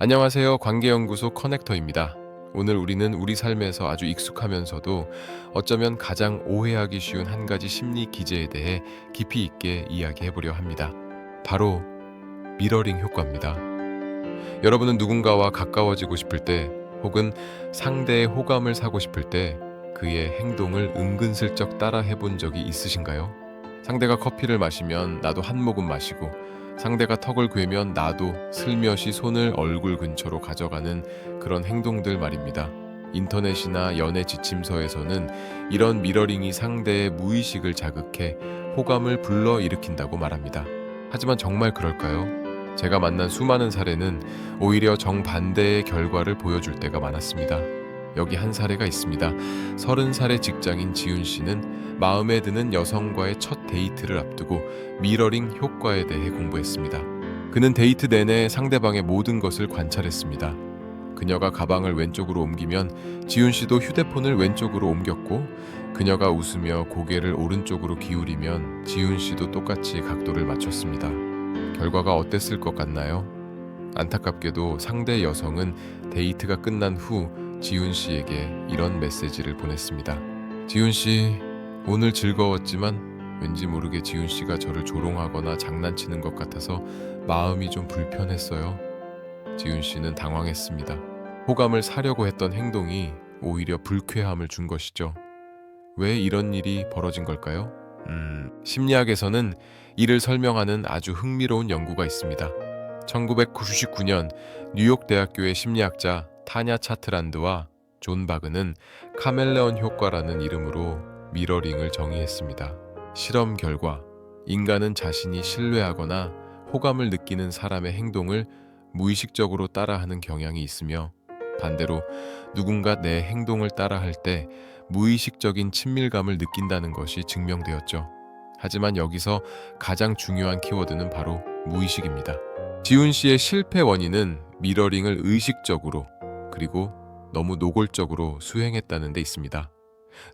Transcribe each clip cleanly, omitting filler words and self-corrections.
안녕하세요. 관계연구소 커넥터입니다. 오늘 우리는 우리 삶에서 아주 익숙하면서도 어쩌면 가장 오해하기 쉬운 한 가지 심리 기제에 대해 깊이 있게 이야기해 보려 합니다. 바로 미러링 효과입니다. 여러분은 누군가와 가까워지고 싶을 때 혹은 상대의 호감을 사고 싶을 때 그의 행동을 은근슬쩍 따라 해본 적이 있으신가요? 상대가 커피를 마시면 나도 한 모금 마시고, 상대가 턱을 괴면 나도 슬며시 손을 얼굴 근처로 가져가는 그런 행동들 말입니다. 인터넷이나 연애 지침서에서는 이런 미러링이 상대의 무의식을 자극해 호감을 불러일으킨다고 말합니다. 하지만 정말 그럴까요? 제가 만난 수많은 사례는 오히려 정반대의 결과를 보여줄 때가 많았습니다. 여기 한 사례가 있습니다. 30살의 직장인 지훈 씨는 마음에 드는 여성과의 첫 데이트를 앞두고 미러링 효과에 대해 공부했습니다. 그는 데이트 내내 상대방의 모든 것을 관찰했습니다. 그녀가 가방을 왼쪽으로 옮기면 지훈 씨도 휴대폰을 왼쪽으로 옮겼고, 그녀가 웃으며 고개를 오른쪽으로 기울이면 지훈 씨도 똑같이 각도를 맞췄습니다. 결과가 어땠을 것 같나요? 안타깝게도 상대 여성은 데이트가 끝난 후 지훈 씨에게 이런 메시지를 보냈습니다. 지훈 씨, 오늘 즐거웠지만 왠지 모르게 지훈 씨가 저를 조롱하거나 장난치는 것 같아서 마음이 좀 불편했어요. 지훈 씨는 당황했습니다. 호감을 사려고 했던 행동이 오히려 불쾌함을 준 것이죠. 왜 이런 일이 벌어진 걸까요? 심리학에서는 이를 설명하는 아주 흥미로운 연구가 있습니다. 1999년 뉴욕 대학교의 심리학자 타냐 차트란드와 존 바그는 카멜레온 효과라는 이름으로 미러링을 정의했습니다. 실험 결과, 인간은 자신이 신뢰하거나 호감을 느끼는 사람의 행동을 무의식적으로 따라하는 경향이 있으며, 반대로 누군가 내 행동을 따라할 때 무의식적인 친밀감을 느낀다는 것이 증명되었죠. 하지만 여기서 가장 중요한 키워드는 바로 무의식입니다. 지훈 씨의 실패 원인은 미러링을 의식적으로, 그리고 너무 노골적으로 수행했다는 데 있습니다.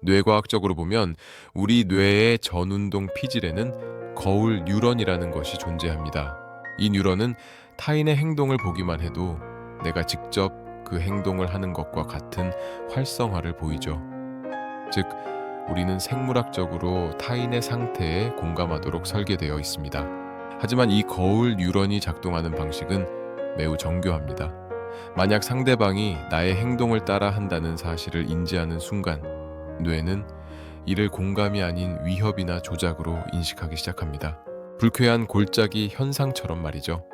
뇌과학적으로 보면 우리 뇌의 전운동 피질에는 거울 뉴런이라는 것이 존재합니다. 이 뉴런은 타인의 행동을 보기만 해도 내가 직접 그 행동을 하는 것과 같은 활성화를 보이죠. 즉, 우리는 생물학적으로 타인의 상태에 공감하도록 설계되어 있습니다. 하지만 이 거울 뉴런이 작동하는 방식은 매우 정교합니다. 만약 상대방이 나의 행동을 따라 한다는 사실을 인지하는 순간, 뇌는 이를 공감이 아닌 위협이나 조작으로 인식하기 시작합니다. 불쾌한 골짜기 현상처럼 말이죠.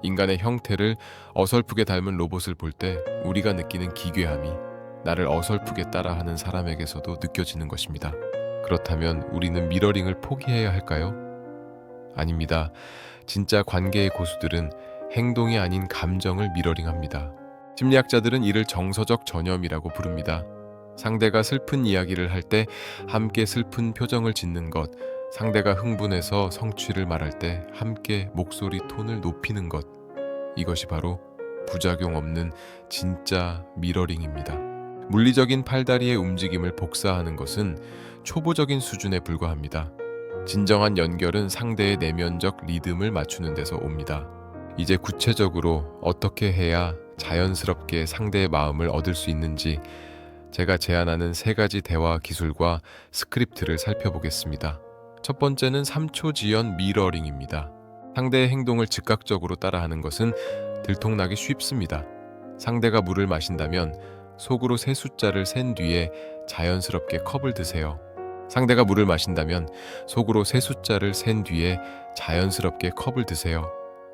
인간의 형태를 어설프게 닮은 로봇을 볼 때 우리가 느끼는 기괴함이 나를 어설프게 따라하는 사람에게서도 느껴지는 것입니다. 그렇다면 우리는 미러링을 포기해야 할까요? 아닙니다. 진짜 관계의 고수들은 행동이 아닌 감정을 미러링합니다. 심리학자들은 이를 정서적 전염이라고 부릅니다. 상대가 슬픈 이야기를 할 때 함께 슬픈 표정을 짓는 것, 상대가 흥분해서 성취를 말할 때 함께 목소리 톤을 높이는 것, 이것이 바로 부작용 없는 진짜 미러링입니다. 물리적인 팔다리의 움직임을 복사하는 것은 초보적인 수준에 불과합니다. 진정한 연결은 상대의 내면적 리듬을 맞추는 데서 옵니다. 이제 구체적으로 어떻게 해야 자연스럽게 상대의 마음을 얻을 수 있는지 제가 제안하는 3가지 대화 기술과 스크립트를 살펴보겠습니다. 첫 번째는 3초 지연 미러링입니다. 상대의 행동을 즉각적으로 따라하는 것은 들통나기 쉽습니다. 상대가 물을 마신다면 속으로 3숫자를 센 뒤에 자연스럽게 컵을 드세요. 상대가 물을 마신다면 속으로 3숫자를 센 뒤에 자연스럽게 컵을 드세요.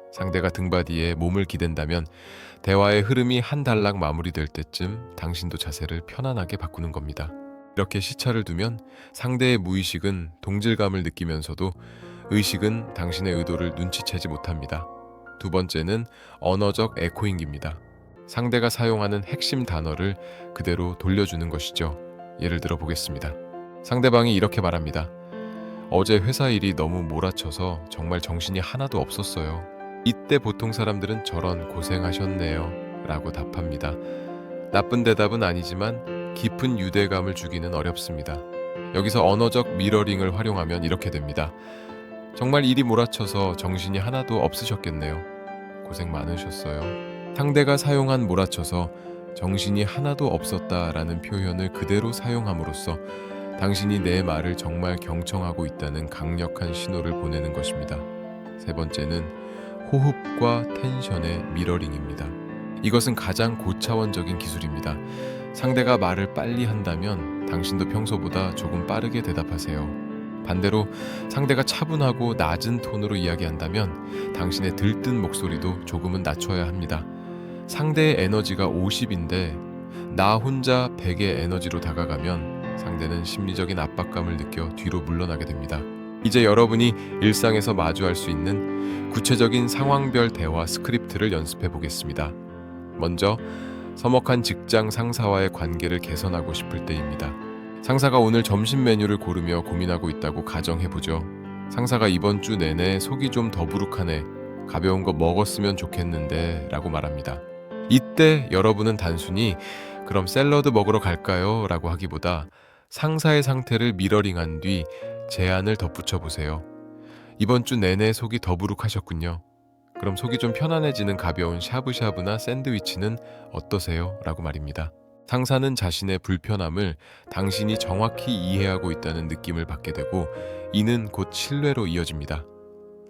상대가 등받이에 몸을 기댄다면 대화의 흐름이 한 단락 마무리될 때쯤 당신도 자세를 편안하게 바꾸는 겁니다. 이렇게 시차를 두면 상대의 무의식은 동질감을 느끼면서도 의식은 당신의 의도를 눈치채지 못합니다. 두 번째는 언어적 에코잉입니다. 상대가 사용하는 핵심 단어를 그대로 돌려주는 것이죠. 예를 들어 보겠습니다. 상대방이 이렇게 말합니다. 어제 회사 일이 너무 몰아쳐서 정말 정신이 하나도 없었어요. 이때 보통 사람들은 저런 고생하셨네요 라고 답합니다. 나쁜 대답은 아니지만 깊은 유대감을 주기는 어렵습니다. 여기서 언어적 미러링을 활용하면 이렇게 됩니다. 정말 일이 몰아쳐서 정신이 하나도 없으셨겠네요. 고생 많으셨어요. 상대가 사용한 몰아쳐서 정신이 하나도 없었다라는 표현을 그대로 사용함으로써 당신이 내 말을 정말 경청하고 있다는 강력한 신호를 보내는 것입니다. 세 번째는 호흡과 텐션의 미러링입니다. 이것은 가장 고차원적인 기술입니다. 상대가 말을 빨리 한다면 당신도 평소보다 조금 빠르게 대답하세요. 반대로 상대가 차분하고 낮은 톤으로 이야기한다면 당신의 들뜬 목소리도 조금은 낮춰야 합니다. 상대의 에너지가 50인데 나 혼자 100의 에너지로 다가가면 상대는 심리적인 압박감을 느껴 뒤로 물러나게 됩니다. 이제 여러분이 일상에서 마주할 수 있는 구체적인 상황별 대화 스크립트를 연습해 보겠습니다. 먼저 서먹한 직장 상사와의 관계를 개선하고 싶을 때입니다. 상사가 오늘 점심 메뉴를 고르며 고민하고 있다고 가정해보죠. 상사가 이번 주 내내 속이 좀 더부룩하네. 가벼운 거 먹었으면 좋겠는데 라고 말합니다. 이때 여러분은 단순히 그럼 샐러드 먹으러 갈까요? 라고 하기보다 상사의 상태를 미러링한 뒤 제안을 덧붙여 보세요. 이번 주 내내 속이 더부룩하셨군요. 그럼 속이 좀 편안해지는 가벼운 샤브샤브나 샌드위치는 어떠세요? 라고 말입니다. 상사는 자신의 불편함을 당신이 정확히 이해하고 있다는 느낌을 받게 되고 이는 곧 신뢰로 이어집니다.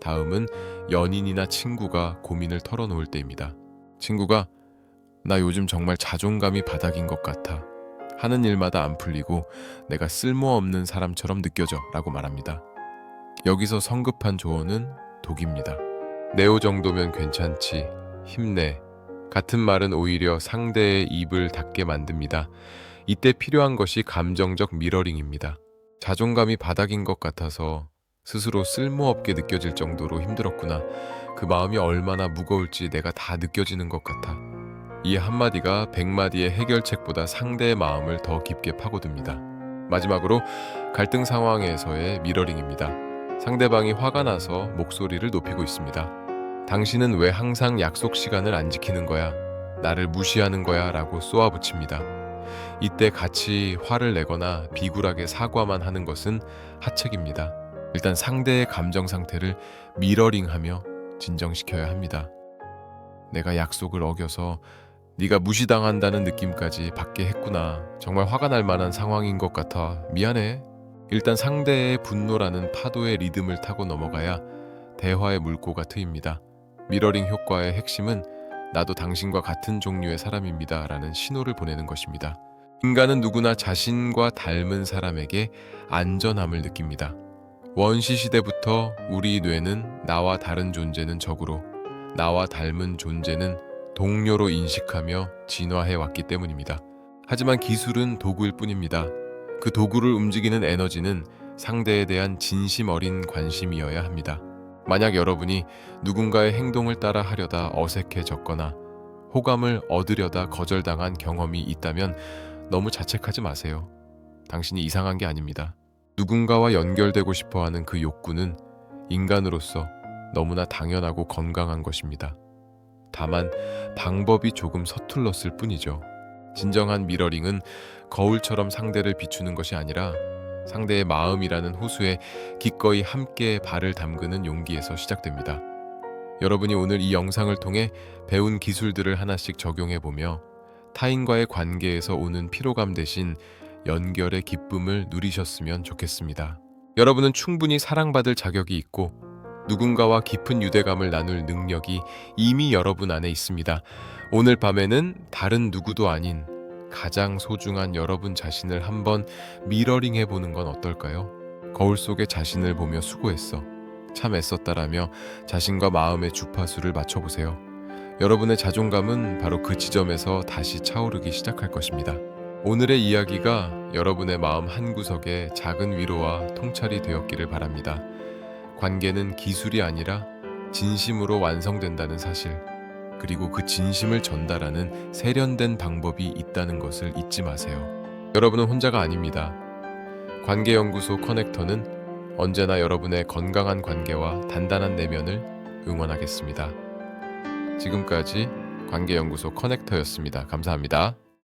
다음은 연인이나 친구가 고민을 털어놓을 때입니다. 친구가 나 요즘 정말 자존감이 바닥인 것 같아. 하는 일마다 안 풀리고 내가 쓸모없는 사람처럼 느껴져 라고 말합니다. 여기서 성급한 조언은 독입니다. 네오 정도면 괜찮지. 힘내. 같은 말은 오히려 상대의 입을 닫게 만듭니다. 이때 필요한 것이 감정적 미러링입니다. 자존감이 바닥인 것 같아서 스스로 쓸모없게 느껴질 정도로 힘들었구나. 그 마음이 얼마나 무거울지 내가 다 느껴지는 것 같아. 이 한마디가 100마디의 해결책보다 상대의 마음을 더 깊게 파고듭니다. 마지막으로 갈등 상황에서의 미러링입니다. 상대방이 화가 나서 목소리를 높이고 있습니다. 당신은 왜 항상 약속 시간을 안 지키는 거야? 나를 무시하는 거야? 라고 쏘아붙입니다. 이때 같이 화를 내거나 비굴하게 사과만 하는 것은 하책입니다. 일단 상대의 감정 상태를 미러링하며 진정시켜야 합니다. 내가 약속을 어겨서 네가 무시당한다는 느낌까지 받게 했구나. 정말 화가 날 만한 상황인 것 같아. 미안해. 일단 상대의 분노라는 파도의 리듬을 타고 넘어가야 대화의 물꼬가 트입니다. 미러링 효과의 핵심은 나도 당신과 같은 종류의 사람입니다 라는 신호를 보내는 것입니다. 인간은 누구나 자신과 닮은 사람에게 안전함을 느낍니다. 원시 시대부터 우리 뇌는 나와 다른 존재는 적으로, 나와 닮은 존재는 동료로 인식하며 진화해 왔기 때문입니다. 하지만 기술은 도구일 뿐입니다. 그 도구를 움직이는 에너지는 상대에 대한 진심 어린 관심이어야 합니다. 만약 여러분이 누군가의 행동을 따라 하려다 어색해졌거나 호감을 얻으려다 거절당한 경험이 있다면 너무 자책하지 마세요. 당신이 이상한 게 아닙니다. 누군가와 연결되고 싶어하는 그 욕구는 인간으로서 너무나 당연하고 건강한 것입니다. 다만 방법이 조금 서툴렀을 뿐이죠. 진정한 미러링은 거울처럼 상대를 비추는 것이 아니라 상대의 마음이라는 호수에 기꺼이 함께 발을 담그는 용기에서 시작됩니다. 여러분이 오늘 이 영상을 통해 배운 기술들을 하나씩 적용해보며 타인과의 관계에서 오는 피로감 대신 연결의 기쁨을 누리셨으면 좋겠습니다. 여러분은 충분히 사랑받을 자격이 있고 누군가와 깊은 유대감을 나눌 능력이 이미 여러분 안에 있습니다. 오늘 밤에는 다른 누구도 아닌 가장 소중한 여러분 자신을 한번 미러링 해보는 건 어떨까요? 거울 속에 자신을 보며 수고했어. 참 애썼다라며 자신과 마음의 주파수를 맞춰보세요. 여러분의 자존감은 바로 그 지점에서 다시 차오르기 시작할 것입니다. 오늘의 이야기가 여러분의 마음 한구석에 작은 위로와 통찰이 되었기를 바랍니다. 관계는 기술이 아니라 진심으로 완성된다는 사실, 그리고 그 진심을 전달하는 세련된 방법이 있다는 것을 잊지 마세요. 여러분은 혼자가 아닙니다. 관계연구소 커넥터는 언제나 여러분의 건강한 관계와 단단한 내면을 응원하겠습니다. 지금까지 관계연구소 커넥터였습니다. 감사합니다.